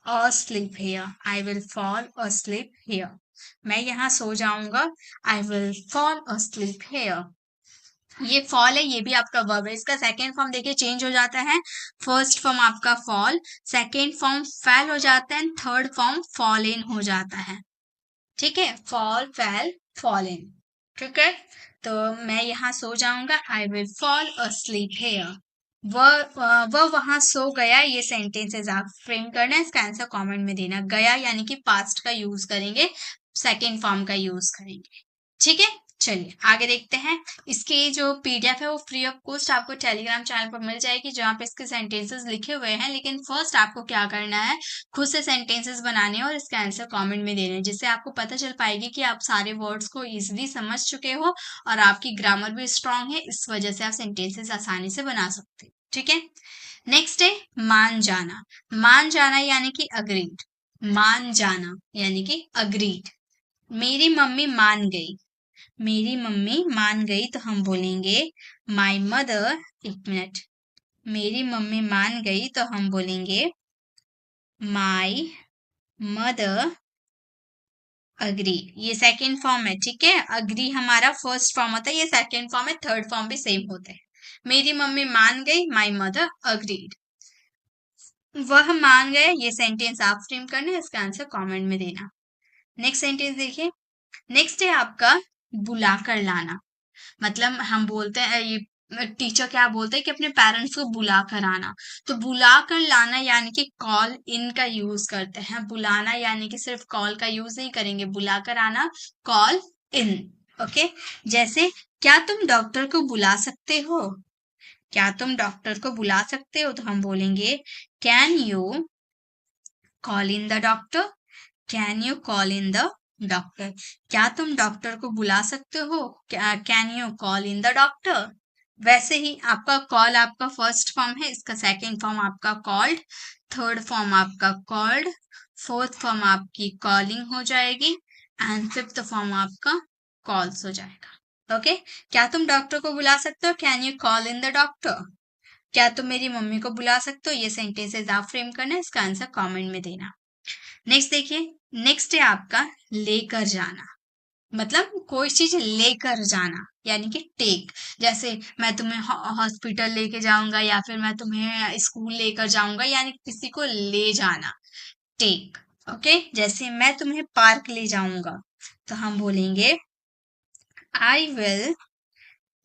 [SPEAKER 1] asleep here, I will fall asleep here। मैं यहाँ सो जाऊंगा, I will fall asleep here। ये फॉल है, ये भी आपका वर्ब है। इसका सेकेंड फॉर्म देखिए चेंज हो जाता है। फर्स्ट फॉर्म आपका फॉल, सेकेंड फॉर्म फेल हो जाता है, थर्ड फॉर्म फॉल इन हो जाता है। ठीक है, फॉल फेल फॉल इन। ठीक है, तो मैं यहाँ सो जाऊंगा, I will fall asleep here। वह वहां सो गया, ये सेंटेंसेस आप फ्रेम करना है, इसका आंसर कमेंट में देना। गया यानी कि पास्ट का यूज करेंगे, सेकेंड फॉर्म का यूज करेंगे। ठीक है, चलिए आगे देखते हैं। इसके जो पीडीएफ है वो फ्री ऑफ कॉस्ट आपको टेलीग्राम चैनल पर मिल जाएगी, जहाँ पे इसके सेंटेंसेस लिखे हुए हैं। लेकिन फर्स्ट आपको क्या करना है, खुद से सेंटेंसेस बनाने हैं और इसका आंसर कमेंट में देना है, जिससे आपको पता चल पाएगी कि आप सारे वर्ड्स को इजीली समझ चुके हो और आपकी ग्रामर भी स्ट्रांग है। इस वजह से आप सेंटेंसेस आसानी से बना सकते हो। ठीक है, नेक्स्ट है मान जाना। मान जाना यानी कि अग्रीड, मान जाना यानी कि अग्रीड। मेरी मम्मी मान गई, मेरी मम्मी मान गई, तो हम बोलेंगे माई मदर, एक मिनट, मेरी मम्मी मान गई, तो हम बोलेंगे माई मदर अग्री। ये सेकेंड फॉर्म है। ठीक है, अग्री हमारा फर्स्ट फॉर्म होता है, ये सेकेंड फॉर्म है, थर्ड फॉर्म भी सेम होता है। मेरी मम्मी मान गई, माई मदर अग्रीड। वह मान गए, ये सेंटेंस आप फ्रेम करना है, इसका आंसर कमेंट में देना। नेक्स्ट सेंटेंस देखिए, नेक्स्ट है आपका बुलाकर लाना। मतलब हम बोलते हैं, ये टीचर क्या बोलते हैं कि अपने पेरेंट्स को बुला कर आना, तो बुला कर लाना यानी कि कॉल इन का यूज करते हैं। बुलाना यानी कि सिर्फ कॉल का यूज नहीं करेंगे, बुला कर आना कॉल इन। ओके, जैसे क्या तुम डॉक्टर को बुला सकते हो, क्या तुम डॉक्टर को बुला सकते हो, तो हम बोलेंगे can you call in the doctor, can you call in the doctor. क्या तुम डॉक्टर को बुला सकते हो, can you call in the doctor. वैसे ही आपका कॉल आपका फर्स्ट फॉर्म है, इसका सेकंड फॉर्म आपका कॉल्ड, थर्ड फॉर्म आपका कॉल्ड, फोर्थ फॉर्म आपकी कॉलिंग हो जाएगी एंड फिफ्थ फॉर्म आपका कॉल्स हो जाएगा। ओके, क्या तुम डॉक्टर को बुला सकते हो? Can you call in the doctor? क्या तुम मेरी मम्मी को बुला सकते हो? ये सेंटेंसेस आप फ्रेम करना, इसका आंसर कमेंट में देना। नेक्स्ट देखिए, नेक्स्ट है आपका लेकर जाना। मतलब कोई चीज लेकर जाना यानी कि टेक। जैसे मैं तुम्हें हॉस्पिटल लेके जाऊंगा या फिर मैं तुम्हें स्कूल लेकर जाऊंगा, यानी किसी को ले जाना, टेक। ओके, जैसे मैं तुम्हें पार्क ले जाऊंगा तो हम बोलेंगे I will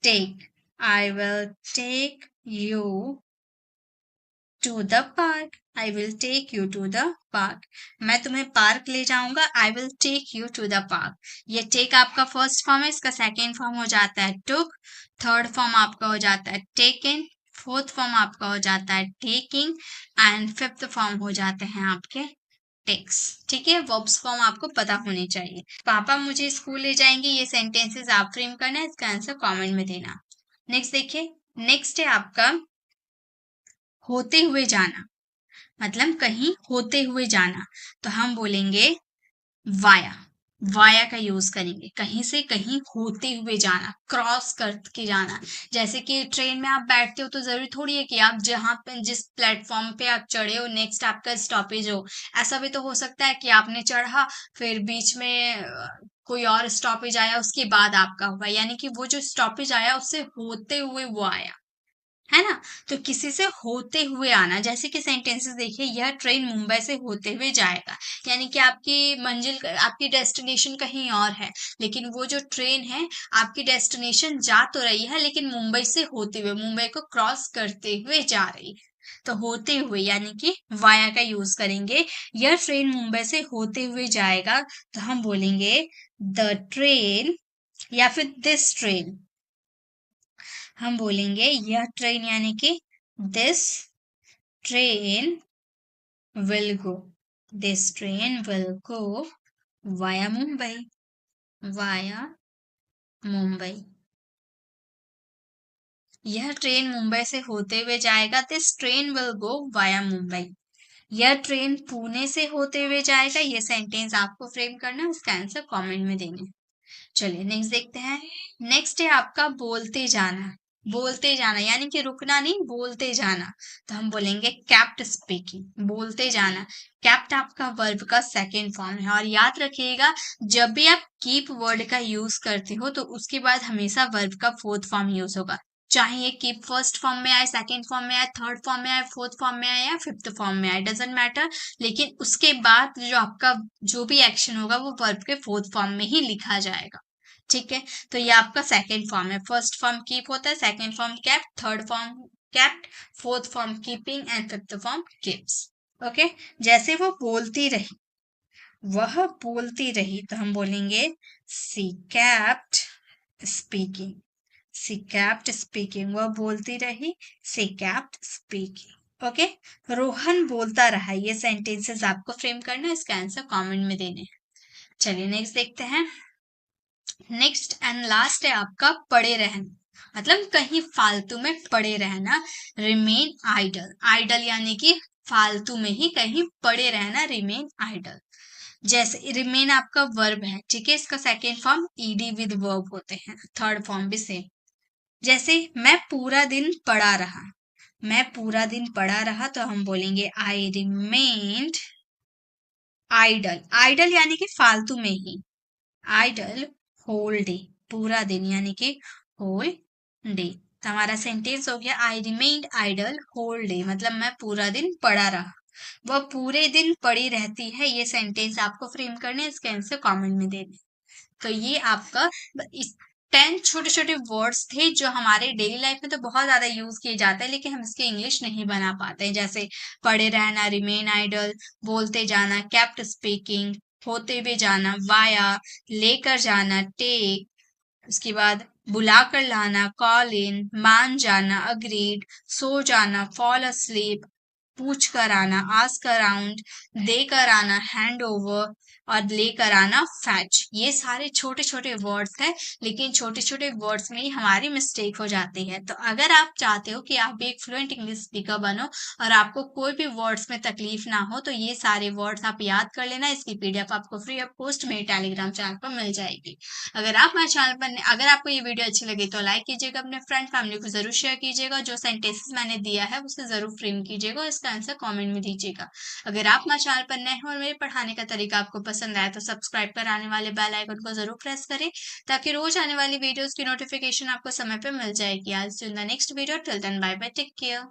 [SPEAKER 1] take, I will take you to the park, I will take you to the park. मैं तुम्हें पार्क ले जाऊंगा, I will take you to the park. ये टेक आपका फर्स्ट फॉर्म है, इसका सेकेंड फॉर्म हो जाता है टुक, थर्ड फॉर्म आपका हो जाता है टेकन, फोर्थ फॉर्म आपका हो जाता है टेकिंग एंड फिफ्थ फॉर्म हो जाते हैं आपके टेक्स। ठीक है, वर्ब्स फॉर्म आपको पता होने चाहिए। पापा मुझे स्कूल ले जाएंगे, ये सेंटेंसेस आप फ्रेम करना है, इसका आंसर कमेंट में देना। नेक्स्ट देखिए, नेक्स्ट है आपका होते हुए जाना। मतलब कहीं होते हुए जाना तो हम बोलेंगे वाया, वाया का यूज करेंगे। कहीं से कहीं होते हुए जाना, क्रॉस करके जाना। जैसे कि ट्रेन में आप बैठते हो तो जरूरी थोड़ी है कि आप जहां पे जिस प्लेटफॉर्म पे आप चढ़े हो नेक्स्ट आपका स्टॉपेज हो। ऐसा भी तो हो सकता है कि आपने चढ़ा, फिर बीच में कोई और स्टॉपेज आया, उसके बाद आपका हुआ, यानी कि वो जो स्टॉपेज आया उससे होते हुए वो आया, है ना। तो किसी से होते हुए आना, जैसे कि सेंटेंसेस देखिए, यह ट्रेन मुंबई से होते हुए जाएगा, यानी कि आपकी मंजिल, आपकी डेस्टिनेशन कहीं और है, लेकिन वो जो ट्रेन है आपकी डेस्टिनेशन जा तो रही है लेकिन मुंबई से होते हुए, मुंबई को क्रॉस करते हुए जा रही है। तो होते हुए यानी कि वाया का यूज करेंगे। यह ट्रेन मुंबई से होते हुए जाएगा तो हम बोलेंगे द ट्रेन, या फिर दिस ट्रेन। हम बोलेंगे यह ट्रेन यानी कि this train will go, this train will go via Mumbai, via Mumbai. यह ट्रेन मुंबई से होते हुए जाएगा, this train will go via Mumbai. यह ट्रेन पुणे से होते हुए जाएगा, ये सेंटेंस आपको फ्रेम करना है, उसका आंसर कमेंट में देना है। चलिए नेक्स्ट देखते हैं। नेक्स्ट है आपका बोलते जाना। बोलते जाना यानी कि रुकना नहीं, बोलते जाना तो हम बोलेंगे कैप्ट स्पीकिंग, बोलते जाना। कैप्ट आपका वर्ब का सेकेंड फॉर्म है, और याद रखिएगा जब भी आप कीप वर्ड का यूज करते हो तो उसके बाद हमेशा वर्ब का फोर्थ फॉर्म यूज होगा। चाहे ये कीप फर्स्ट फॉर्म में आए, सेकेंड फॉर्म में आए, थर्ड फॉर्म में आए, फोर्थ फॉर्म में आए या फिफ्थ फॉर्म में आए, डजेंट मैटर। लेकिन उसके बाद जो आपका जो भी एक्शन होगा वो वर्ब के फोर्थ फॉर्म में ही लिखा जाएगा। ठीक है, तो ये आपका सेकेंड फॉर्म है। फर्स्ट फॉर्म कीप होता है, second form kept, third form kept, fourth form keeping and fifth form keeps. Okay, जैसे वो बोलती रही, वह बोलती रही तो हम बोलेंगे सी कैप्ट स्पीकिंग, सी कैप्ट स्पीकिंग। वह बोलती रही, सी कैप्ट स्पीकिंग। ओके, रोहन बोलता रहा, ये सेंटेंसेस आपको फ्रेम करना है, इसका आंसर कमेंट में देने हैं। चलिए नेक्स्ट देखते हैं। नेक्स्ट एंड लास्ट है आपका पड़े रहना। मतलब कहीं फालतू में पड़े रहना, रिमेन आइडल। आइडल यानी कि फालतू में ही कहीं पड़े रहना, रिमेन आइडल। जैसे रिमेन आपका वर्ब है, ठीक है, इसका second form ED with verb होते हैं, थर्ड फॉर्म भी सेम। जैसे मैं पूरा दिन पड़ा रहा, मैं पूरा दिन पड़ा रहा तो हम बोलेंगे आई रिमेन्ड आइडल। आइडल यानी कि फालतू में ही, आइडल होल डे, पूरा दिन यानी कि होल डे। तो हमारा सेंटेंस हो गया I remained idle whole day, मतलब मैं पूरा दिन पड़ा रहा, वह पूरे दिन पड़ी रहती है। ये सेंटेंस आपको फ्रेम करने, इसके आंसर कमेंट में देने। तो ये आपका इस 10 छोटे छोटे वर्ड्स थे जो हमारे डेली लाइफ में तो बहुत ज्यादा यूज किए जाते हैं, लेकिन हम इसके इंग्लिश नहीं बना पाते हैं। जैसे पड़े रहना, रिमेन आइडल, बोलते जाना, केप्ट स्पीकिंग, होते हुए जाना, वाया, लेकर जाना, टेक, उसके बाद बुलाकर लाना, कॉल इन, मान जाना, अग्रीड, सो जाना, फॉल अस्लीप, पूछ कर आना, आस्क अराउंड, दे कर आना, हैंड ओवर, और लेकर आना, फैच। ये सारे छोटे छोटे वर्ड्स हैं, लेकिन छोटे छोटे वर्ड्स में ही हमारी मिस्टेक हो जाती है। तो अगर आप चाहते हो कि आप भी एक फ्लुएंट इंग्लिश स्पीकर बनो और आपको कोई भी वर्ड्स में तकलीफ ना हो, तो ये सारे वर्ड्स आप याद कर लेना। इसकी पीडीएफ आपको फ्री ऑफ कॉस्ट मेरे टेलीग्राम चैनल पर मिल जाएगी। अगर आपको ये वीडियो अच्छी लगी तो लाइक कीजिएगा, अपने फ्रेंड फैमिली को जरूर शेयर कीजिएगा, जो सेंटेंसेस मैंने दिया है उसे जरूर फ्रेम कीजिएगा और इसका आंसर कमेंट में दीजिएगा। अगर आप मेरे चैनल पर नए हो और मेरे पढ़ाने का तरीका आपको पसंद आया तो सब्सक्राइब कर आने वाले बेल आइकन को जरूर प्रेस करें, ताकि रोज आने वाली वीडियोस की नोटिफिकेशन आपको समय पे मिल जाएगी। आज in the next video, till then bye bye, take care.